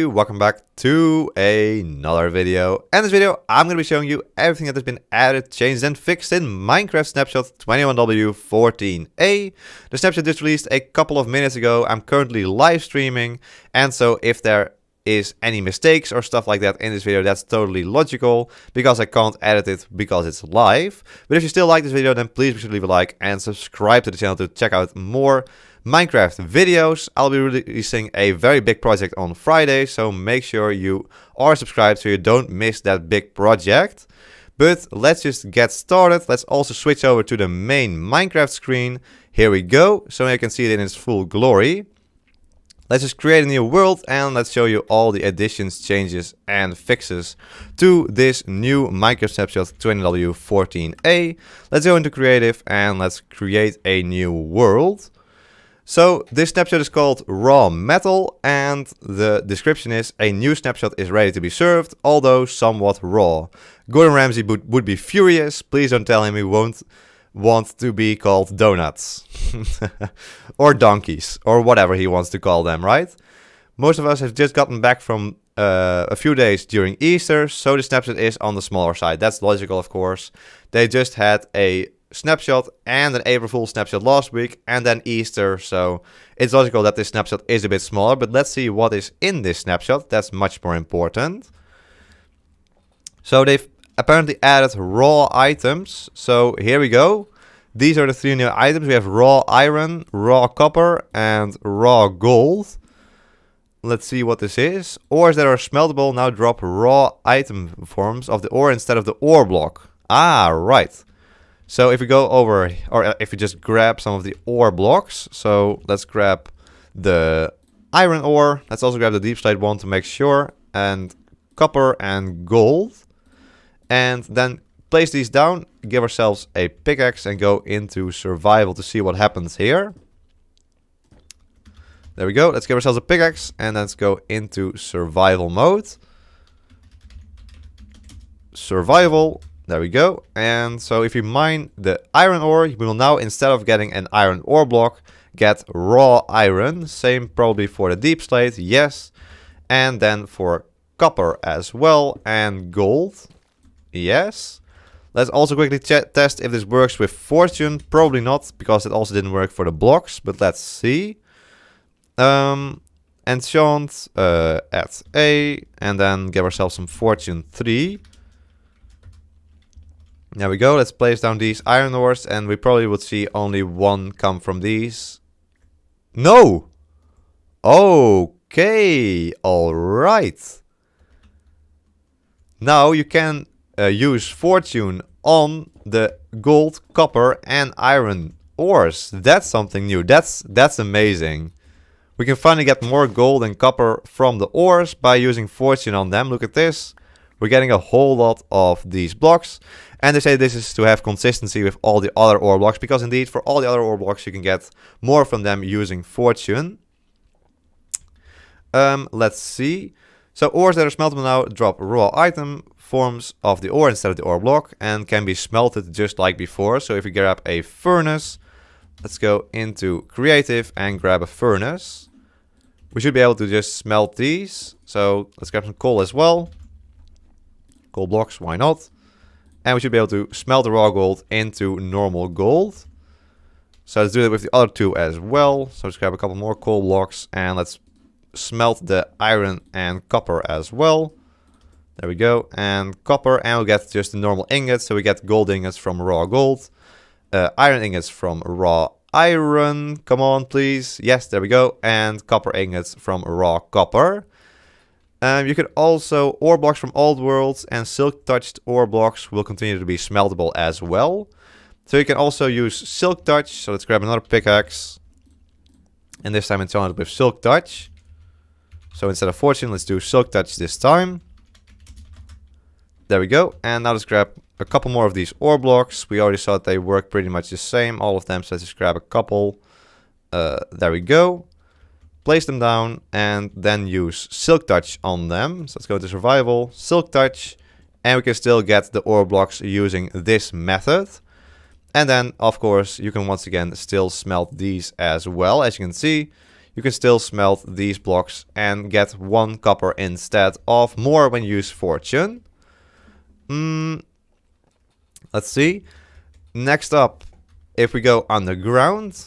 Welcome back to another video. In this video, I'm going to be showing you everything that has been added, changed and fixed in Minecraft Snapshot 21w14a. The snapshot just released a couple of minutes ago. I'm currently live streaming, and so if there is any mistakes or stuff like that in this video, that's totally logical because I can't edit it because it's live. But if you still like this video, then please be sure to leave a like and subscribe to the channel to check out more Minecraft videos. I'll be releasing a very big project on Friday, so make sure you are subscribed so you don't miss that big project. But let's just get started. Let's also switch over to the main Minecraft screen. Here we go, so you can see it in its full glory. Let's just create a new world and let's show you all the additions, changes and fixes to this new Minecraft Snapshot 20w14a. Let's go into creative and let's create a new world. So this snapshot is called Raw Metal, and the description is: a new snapshot is ready to be served, although somewhat raw. Gordon Ramsay would be furious. Please don't tell him he won't want to be called donuts. Or donkeys, or whatever he wants to call them, right? Most of us have just gotten back from a few days during Easter, so the snapshot is on the smaller side. That's logical, of course. They just had a snapshot and an April Fool's snapshot last week, and then Easter, so it's logical that this snapshot is a bit smaller. But let's see what is in this snapshot. That's much more important. So they've apparently added raw items. So here we go. These are the three new items. We have raw iron, raw copper, and raw gold. Let's see what this is. Ores that are smeltable now drop raw item forms of the ore instead of the ore block. Ah, right. So if we go over, or if we just grab some of the ore blocks, so let's grab the iron ore, let's also grab the deep slate one to make sure, and copper and gold, and then place these down, give ourselves a pickaxe and go into survival to see what happens here. There we go, let's give ourselves a pickaxe and let's go into survival mode. Survival. There we go. And so if you mine the iron ore, we will now, instead of getting an iron ore block, get raw iron. Same probably for the deep slate, yes. And then for copper as well, and gold, yes. Let's also quickly test if this works with fortune. Probably not, because it also didn't work for the blocks, but let's see. Enchant at A, and then give ourselves some fortune 3. There we go, let's place down these iron ores, and we probably would see only one come from these. No! Okay, alright. Now you can use fortune on the gold, copper and iron ores. That's something new, that's amazing. We can finally get more gold and copper from the ores by using fortune on them. Look at this. We're getting a whole lot of these blocks. And they say this is to have consistency with all the other ore blocks, because indeed for all the other ore blocks you can get more from them using fortune. Let's see. So ores that are smeltable now drop raw item forms of the ore instead of the ore block and can be smelted just like before. So if you grab a furnace, let's go into creative and grab a furnace. We should be able to just smelt these. So let's grab some coal as well. Coal blocks, why not? And we should be able to smelt the raw gold into normal gold. So let's do that with the other two as well. So let's grab a couple more coal blocks and let's smelt the iron and copper as well. There we go. And copper, and we'll get just the normal ingots. So we get gold ingots from raw gold. Iron ingots from raw iron. Come on, please. Yes, there we go. And copper ingots from raw copper. You could also, ore blocks from old worlds and silk touched ore blocks will continue to be smeltable as well. So you can also use silk touch. So let's grab another pickaxe. And this time it's on it with silk touch. So instead of fortune, let's do silk touch this time. There we go. And now let's grab a couple more of these ore blocks. We already saw that they work pretty much the same, all of them. So let's just grab a couple. There we go. Place them down and then use silk touch on them. So let's go to survival, silk touch, and we can still get the ore blocks using this method. And then of course you can once again still smelt these as well. As you can see, you can still smelt these blocks and get 1 copper instead of more when you use fortune. Let's see. Next up, if we go underground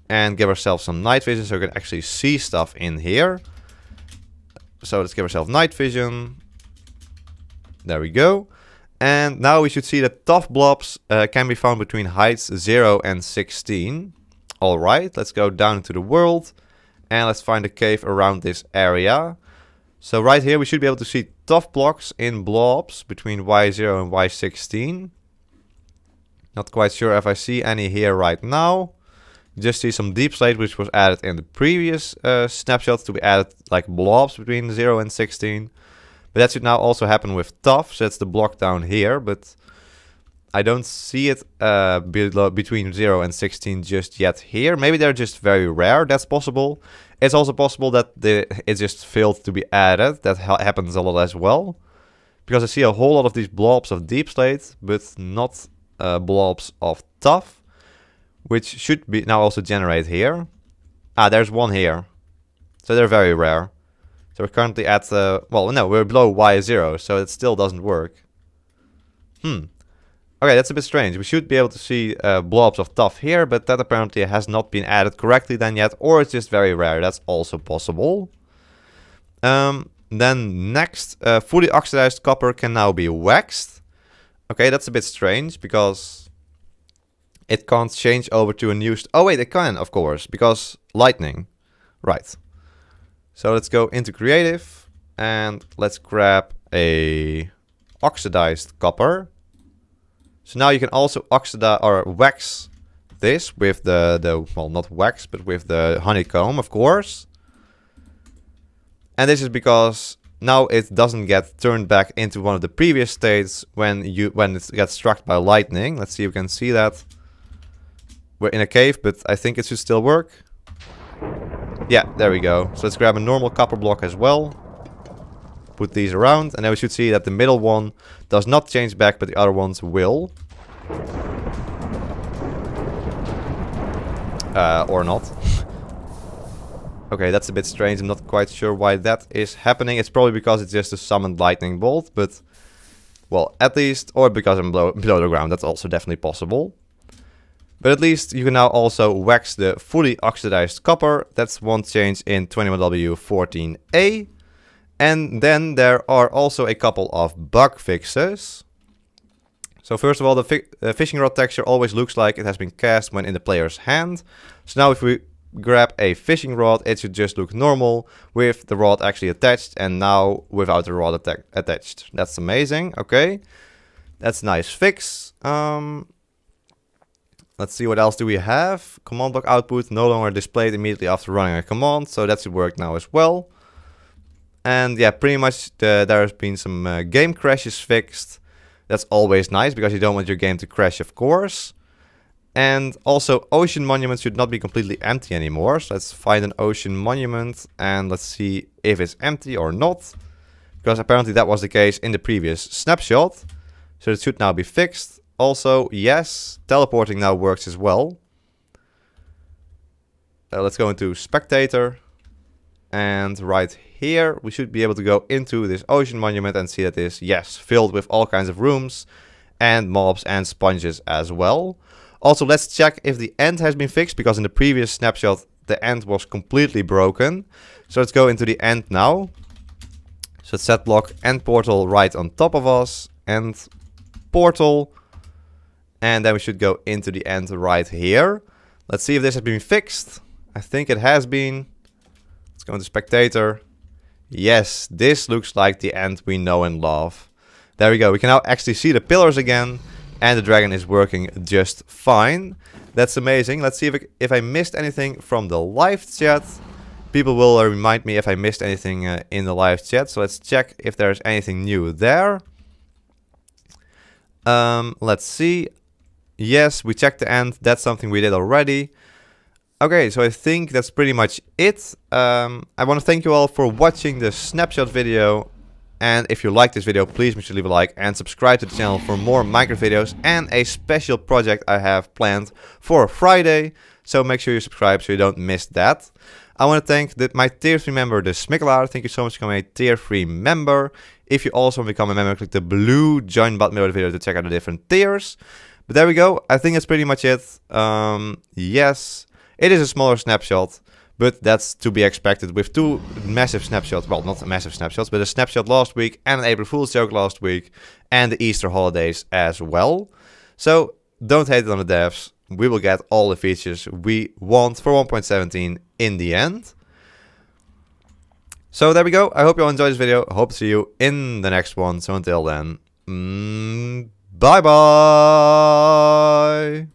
and give ourselves some night vision so we can actually see stuff in here. So let's give ourselves night vision. There we go. And now we should see that tuff blobs can be found between heights 0 and 16. Alright, let's go down into the world. And let's find a cave around this area. So right here we should be able to see tuff blocks in blobs between Y0 and Y16. Not quite sure if I see any here right now. Just see some deep slate which was added in the previous snapshots to be added like blobs between 0 and 16. But that should now also happen with tuff, so that's the block down here, but I don't see it between 0 and 16 just yet here. Maybe they're just very rare, that's possible. It's also possible that it just failed to be added, that happens a lot as well. Because I see a whole lot of these blobs of deep slate, but not blobs of tuff, which should be now also generate here. Ah, there's one here. So they're very rare. So we're currently at, well, no, we're below Y0, so it still doesn't work. Okay, that's a bit strange. We should be able to see blobs of tuff here, but that apparently has not been added correctly then yet, or it's just very rare. That's also possible. Then next, fully oxidized copper can now be waxed. Okay, that's a bit strange, because it can't change over to a new... Oh wait, it can, of course, because lightning. Right. So let's go into creative and let's grab a oxidized copper. So now you can also oxidize or wax this with the well, not wax, but with the honeycomb, of course. And this is because now it doesn't get turned back into one of the previous states when it gets struck by lightning. Let's see if we can see that. We're in a cave, but I think it should still work. Yeah, there we go. So let's grab a normal copper block as well. Put these around, and then we should see that the middle one does not change back, but the other ones will. Or not. Okay, that's a bit strange. I'm not quite sure why that is happening. It's probably because it's just a summoned lightning bolt, but... Well, at least... Or because I'm below the ground. That's also definitely possible. But at least you can now also wax the fully oxidized copper. That's one change in 21w14a. And then there are also a couple of bug fixes. So first of all, the fishing rod texture always looks like it has been cast when in the player's hand. So now if we grab a fishing rod, it should just look normal with the rod actually attached, and now without the rod attached. That's amazing. Okay, that's a nice fix. Let's see, what else do we have? Command block output no longer displayed immediately after running a command, so that should work now as well. And yeah, pretty much there's been some game crashes fixed. That's always nice, because you don't want your game to crash, of course. And also, ocean monuments should not be completely empty anymore. So let's find an ocean monument, and let's see if it's empty or not. Because apparently that was the case in the previous snapshot. So it should now be fixed. Also, yes, teleporting now works as well. Let's go into spectator. And right here, we should be able to go into this ocean monument and see that it is, yes, filled with all kinds of rooms and mobs and sponges as well. Also, let's check if the end has been fixed, because in the previous snapshot, the end was completely broken. So let's go into the end now. So set block end portal right on top of us, end portal. And then we should go into the end right here. Let's see if this has been fixed. I think it has been. Let's go into spectator. Yes, this looks like the end we know and love. There we go. We can now actually see the pillars again. And the dragon is working just fine. That's amazing. Let's see if I missed anything from the live chat. People will remind me if I missed anything in the live chat. So let's check if there's anything new there. Let's see. Yes, we checked the end. That's something we did already. Okay, so I think that's pretty much it. I want to thank you all for watching the snapshot video. And if you like this video, please make sure to leave a like and subscribe to the channel for more Minecraft videos and a special project I have planned for Friday. So make sure you subscribe so you don't miss that. I want to thank my tier 3 member, the Smikkelaar. Thank you so much for becoming a tier 3 member. If you also want to become a member, click the blue join button below the video to check out the different tiers. But there we go. I think that's pretty much it. Yes, it is a smaller snapshot, but that's to be expected with two massive snapshots. Well, not massive snapshots, but a snapshot last week and an April Fool's joke last week and the Easter holidays as well. So don't hate it on the devs. We will get all the features we want for 1.17 in the end. So there we go. I hope you all enjoyed this video. Hope to see you in the next one. So until then, bye bye.